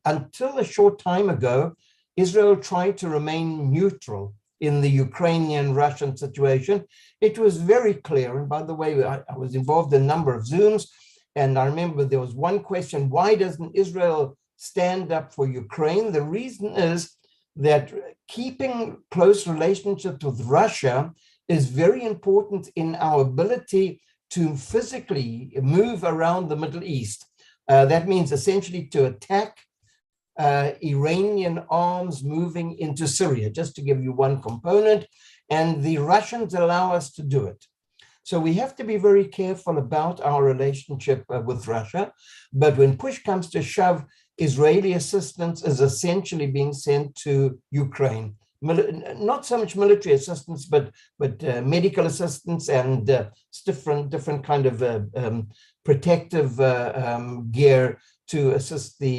until a short time ago, Israel tried to remain neutral in the Ukrainian-Russian situation. It was very clear, and by the way, I was involved in a number of Zooms, and I remember there was one question, why doesn't Israel stand up for Ukraine? The reason is that keeping close relationships with Russia is very important in our ability to physically move around the Middle East. That means essentially to attack Iranian arms moving into Syria, just to give you one component, and the Russians allow us to do it. So we have to be very careful about our relationship with Russia, but when push comes to shove, Israeli assistance is essentially being sent to Ukraine. Not so much military assistance, but medical assistance and different kind of protective gear to assist the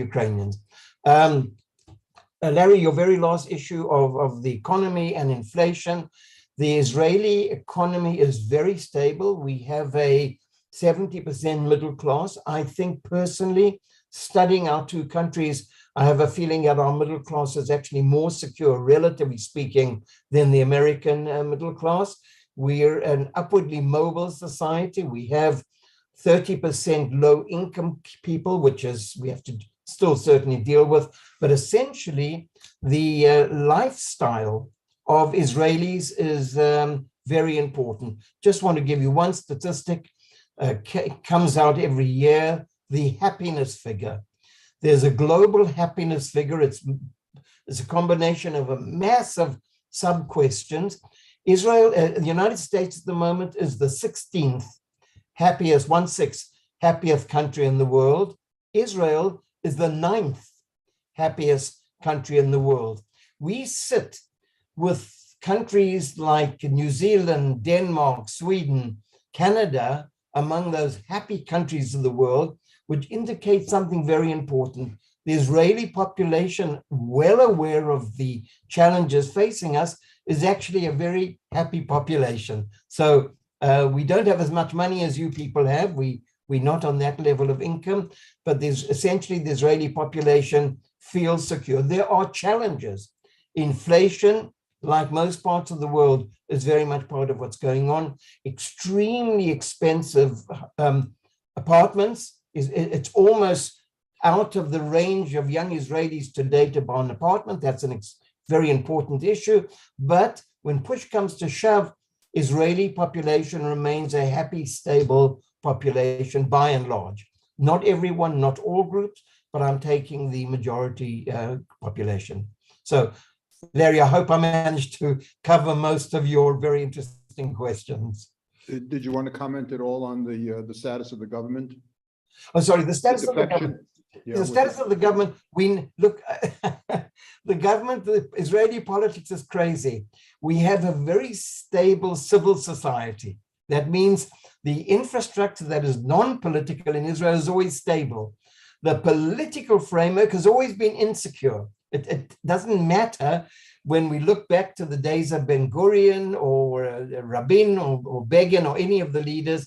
Ukrainians. Larry, your very last issue of the economy and inflation. The Israeli economy is very stable. We have a 70% middle class. I think personally, studying our two countries, I have a feeling that our middle class is actually more secure, relatively speaking, than the American middle class. We're an upwardly mobile society. We have 30% low income people, which is we have to still certainly deal with. But essentially, the lifestyle of Israelis is very important. Just want to give you one statistic. Comes out every year, the happiness figure. There's a global happiness figure. It's a combination of a massive sub-questions. Israel, the United States at the moment is the 16th happiest, 1/6 happiest country in the world. Israel is the 9th happiest country in the world. We sit with countries like New Zealand, Denmark, Sweden, Canada, among those happy countries of the world, which indicates something very important. The Israeli population, well aware of the challenges facing us, is actually a very happy population. So we don't have as much money as you people have. We're not on that level of income, but there's essentially the Israeli population feels secure. There are challenges. Inflation, like most parts of the world, is very much part of what's going on. Extremely expensive apartments. It's almost out of the range of young Israelis today to buy an apartment. That's a very important issue. But when push comes to shove, Israeli population remains a happy, stable population by and large. Not everyone, not all groups, but I'm taking the majority population. So, Larry, I hope I managed to cover most of your very interesting questions. Did you want to comment at all on the status of the government? Oh, sorry, the status of the government. Yeah, the status of the government, we look, the government, the Israeli politics is crazy. We have a very stable civil society. That means the infrastructure that is non-political in Israel is always stable. The political framework has always been insecure. It doesn't matter when we look back to the days of Ben Gurion or Rabin or Begin or any of the leaders.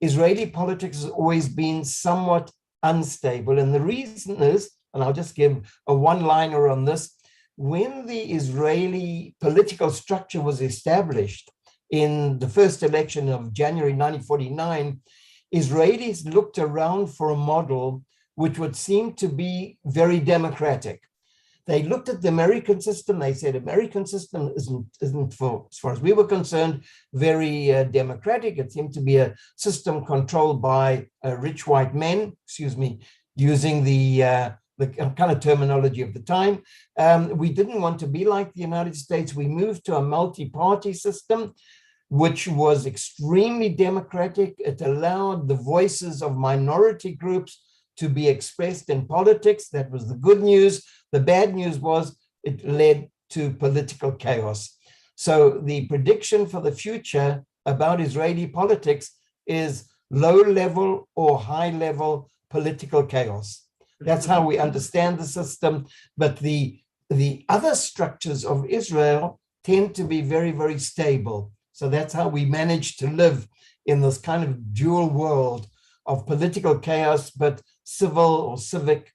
Israeli politics has always been somewhat unstable. And the reason is, and I'll just give a one-liner on this, when the Israeli political structure was established in the first election of January 1949, Israelis looked around for a model which would seem to be very democratic. They looked at the American system. They said, American system isn't for, as far as we were concerned, very democratic. It seemed to be a system controlled by rich white men, using the kind of terminology of the time. We didn't want to be like the United States. We moved to a multi-party system, which was extremely democratic. It allowed the voices of minority groups to be expressed in politics. That was the good news. The bad news was it led to political chaos. So the prediction for the future about Israeli politics is low-level or high-level political chaos. That's how we understand the system. But the other structures of Israel tend to be very, very stable. So that's how we manage to live in this kind of dual world of political chaos, but civil or civic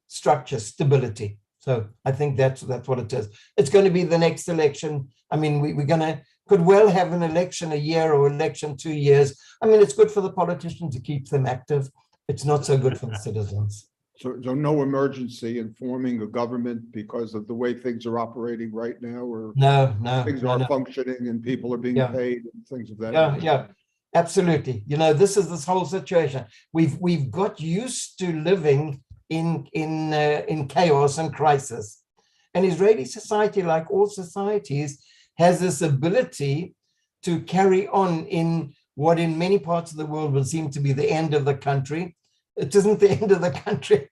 structure stability. So I think that's what it is. It's going to be the next election. I mean, we're could well have an election a year or election 2 years. I mean, it's good for the politicians to keep them active. It's not so good for the citizens. So no emergency in forming a government because of the way things are operating right now, or No, things are functioning and people are being paid and things of that nature? Yeah, absolutely. You know, this is this whole situation. We've got used to living in chaos and crisis. And Israeli society, like all societies, has this ability to carry on in what in many parts of the world would seem to be the end of the country. It isn't the end of the country.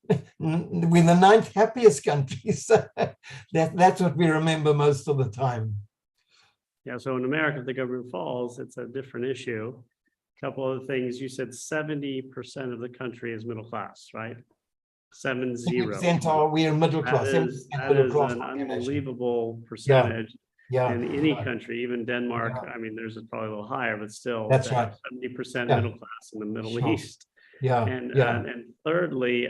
We're the 9th happiest country. So that's what we remember most of the time. Yeah, so in America, if the government falls, it's a different issue. A couple of things. You said 70% of the country is middle class, right? 70. 70% are we are middle class. That is an unbelievable percentage. Yeah. In any country, even Denmark. I mean, there's probably a little higher, but still, that's right. 70% middle class in the Middle East. Yeah. And thirdly,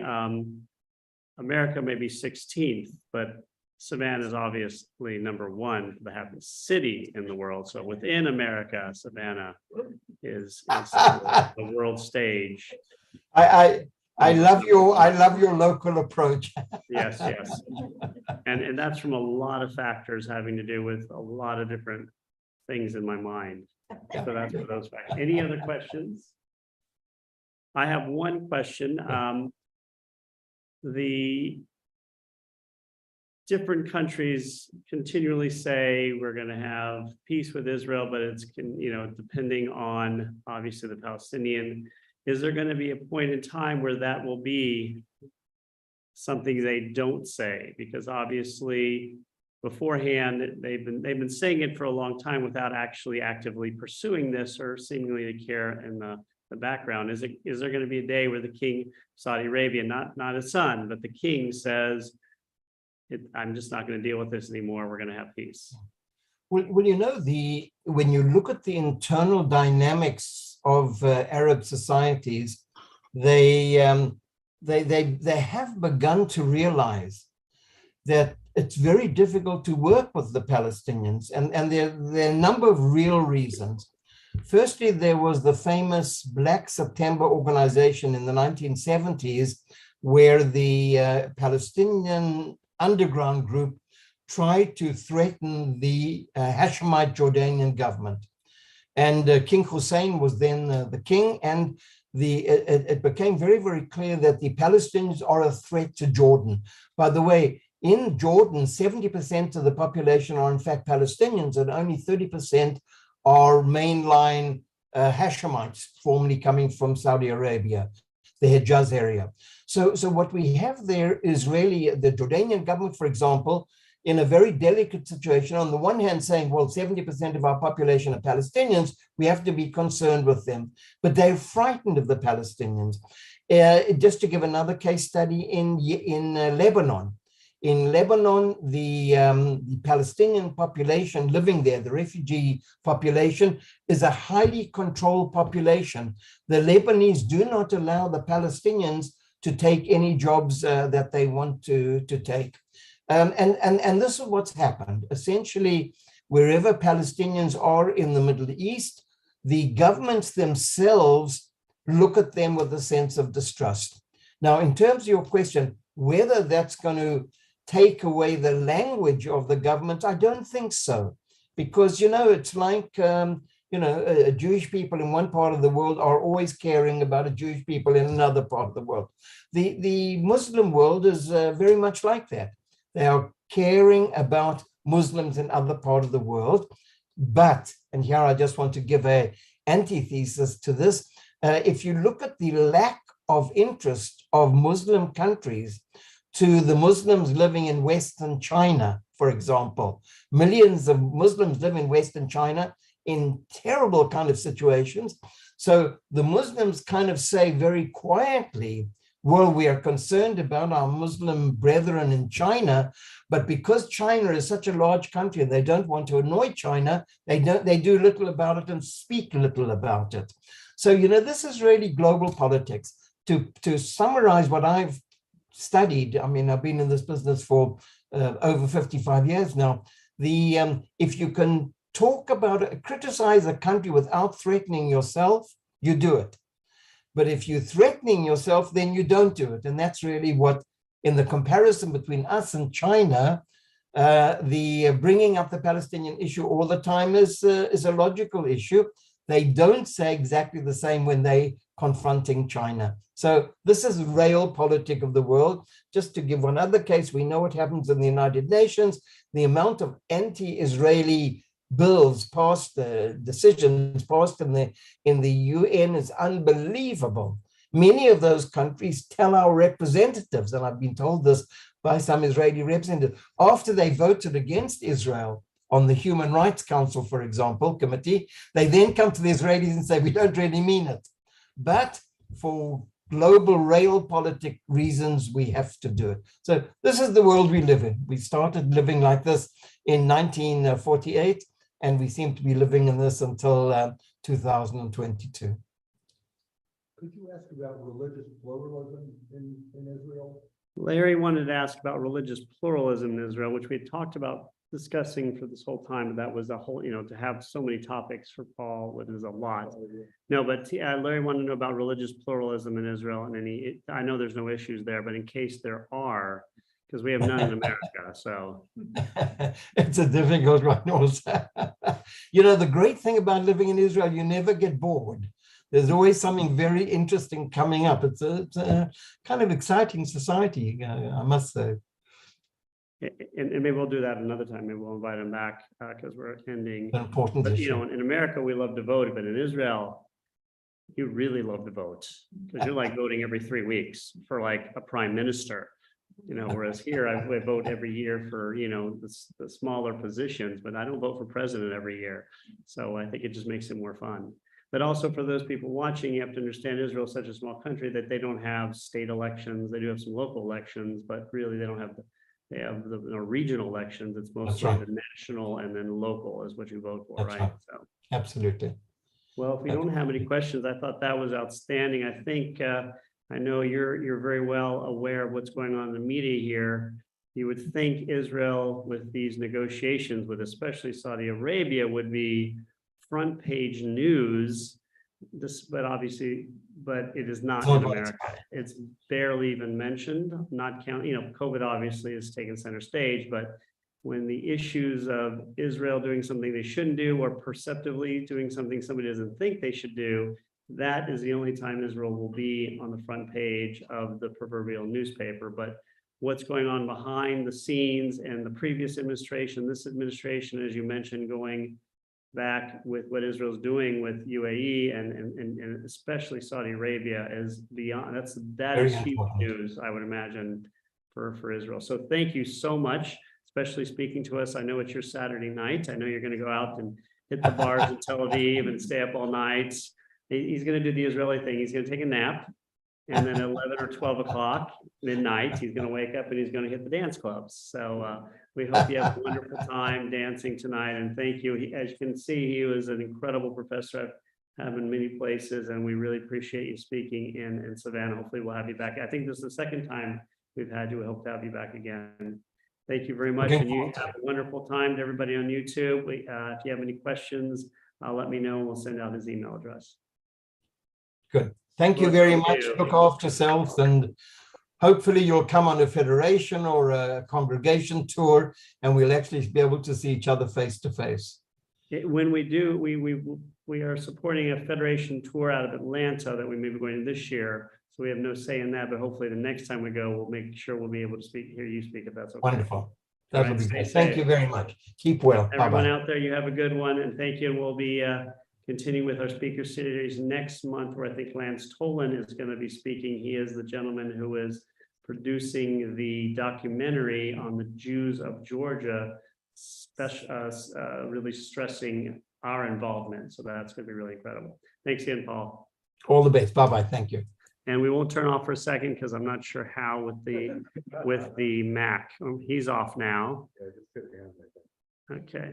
America may be 16th, but Savannah is obviously #1, the happiest city in the world. So within America, Savannah is the world stage. I love your local approach. Yes. And that's from a lot of factors having to do with a lot of different things in my mind. So that's for those factors. Any other questions? I have one question. The different countries continually say we're going to have peace with Israel, but it's, depending on obviously the Palestinian. Is there going to be a point in time where that will be something they don't say? Because obviously beforehand they've been saying it for a long time without actually actively pursuing this or seemingly to care in the background. Is there going to be a day where the king of Saudi Arabia, not his son, but the king says, I'm just not going to deal with this anymore. We're going to have peace. Well, when you look at the internal dynamics of Arab societies, they have begun to realize that it's very difficult to work with the Palestinians, and there are a number of real reasons. Firstly, there was the famous Black September organization in the 1970s, where the Palestinian underground group tried to threaten the Hashemite Jordanian government. And King Hussein was then the king, and it became very, very clear that the Palestinians are a threat to Jordan. By the way, in Jordan, 70% of the population are in fact Palestinians, and only 30% are mainline Hashemites, formerly coming from Saudi Arabia, the Hejaz area. So what we have there is really the Jordanian government, for example, in a very delicate situation, on the one hand saying, well, 70% of our population are Palestinians, we have to be concerned with them, but they're frightened of the Palestinians. Just to give another case study in Lebanon. In Lebanon, the Palestinian population living there, the refugee population, is a highly controlled population. The Lebanese do not allow the Palestinians to take any jobs that they want to take. And this is what's happened. Essentially, wherever Palestinians are in the Middle East, the governments themselves look at them with a sense of distrust. Now, in terms of your question, whether that's going to take away the language of the government, I don't think so. Because, it's like, Jewish people in one part of the world are always caring about a Jewish people in another part of the world. The Muslim world is very much like that. They are caring about Muslims in other parts of the world. But, and here I just want to give an antithesis to this, if you look at the lack of interest of Muslim countries to the Muslims living in Western China, for example. Millions of Muslims live in Western China in terrible kind of situations. So the Muslims kind of say very quietly, well, we are concerned about our Muslim brethren in China, but because China is such a large country and they don't want to annoy China, they do little about it and speak little about it. So, you know, this is really global politics. To summarize what I've studied, I mean, I've been in this business for over 55 years now. If you can talk about it, criticize a country without threatening yourself, you do it. But if you're threatening yourself, then you don't do it. And that's really what, in the comparison between us and China, the bringing up the Palestinian issue all the time is a logical issue. They don't say exactly the same when they confronting China. So this is realpolitik of the world. Just to give one other case, we know what happens in the United Nations. The amount of anti-Israeli bills passed, decisions passed in the UN is unbelievable. Many of those countries tell our representatives, and I've been told this by some Israeli representatives, after they voted against Israel on the Human Rights Council, for example, committee, they then come to the Israelis and say, we don't really mean it. But for global realpolitik reasons, we have to do it. So this is the world we live in. We started living like this in 1948, and we seem to be living in this until 2022. Could you ask about religious pluralism in Israel? Larry wanted to ask about religious pluralism in Israel, which we had talked about discussing for this whole time, but that was a whole, you know, to have so many topics for Paul, it was a lot. No, but Larry wanted to know about religious pluralism in Israel, and I know there's no issues there, but in case there are, because we have none in America, so. It's a difficult one also. You know, the great thing about living in Israel, you never get bored. There's always something very interesting coming up. It's a kind of exciting society, I must say. And maybe we'll do that another time. Maybe we'll invite him back because we're ending. An important But issue. you know, in America, we love to vote, but in Israel, you really love to vote because you're like voting every 3 weeks for like a prime minister. You know, whereas here I vote every year for, you know, the smaller positions, but I don't vote for president every year. So I think it just makes it more fun. But also for those people watching, you have to understand Israel is such a small country that they don't have state elections. They do have some local elections, but really they don't have they have the regional elections. It's mostly right. the national and then local is what you vote for, That's right? right. So, Absolutely. well, if we don't have any questions, I thought that was outstanding. I think I know you're very well aware of what's going on in the media here. You would think Israel with these negotiations with especially Saudi Arabia would be front page news, but obviously, but it is not in America. It's barely even mentioned, not counting, you know, COVID obviously has taken center stage, but when the issues of Israel doing something they shouldn't do or perceptively doing something somebody doesn't think they should do, that is the only time Israel will be on the front page of the proverbial newspaper. But what's going on behind the scenes and the previous administration, this administration, as you mentioned, going back with what Israel's doing with UAE and especially Saudi Arabia is beyond, that is huge news, I would imagine, for Israel. So thank you so much, especially speaking to us. I know it's your Saturday night. I know you're going to go out and hit the bars in Tel Aviv and stay up all night. He's going to do the Israeli thing. He's going to take a nap. And then 11 or 12 o'clock midnight, he's going to wake up and he's going to hit the dance clubs. So we hope you have a wonderful time dancing tonight. And thank you. As you can see, he was an incredible professor I've had in many places, and we really appreciate you speaking in Savannah. Hopefully we'll have you back. I think this is the second time we've had you. We hope to have you back again. Thank you very much. And you have a wonderful time to everybody on YouTube. If you have any questions, let me know and we'll send out his email address. Good. Thank you very much. Look after yourselves, and hopefully you'll come on a federation or a congregation tour, and we'll actually be able to see each other face to face. When we do, we are supporting a federation tour out of Atlanta that we may be going this year. So we have no say in that, but hopefully the next time we go, we'll make sure we'll be able to hear you speak if that's okay. Wonderful. That'll be great. Thank you very much. Keep well. Everyone out there, you have a good one, and thank you. And we'll be continuing with our speaker series next month, where I think Lance Tolan is going to be speaking. He is the gentleman who is producing the documentary on the Jews of Georgia, really stressing our involvement. So that's going to be really incredible. Thanks again, Paul. All the best. Bye-bye. Thank you. And we won't turn off for a second because I'm not sure how with the Mac. He's off now. Okay.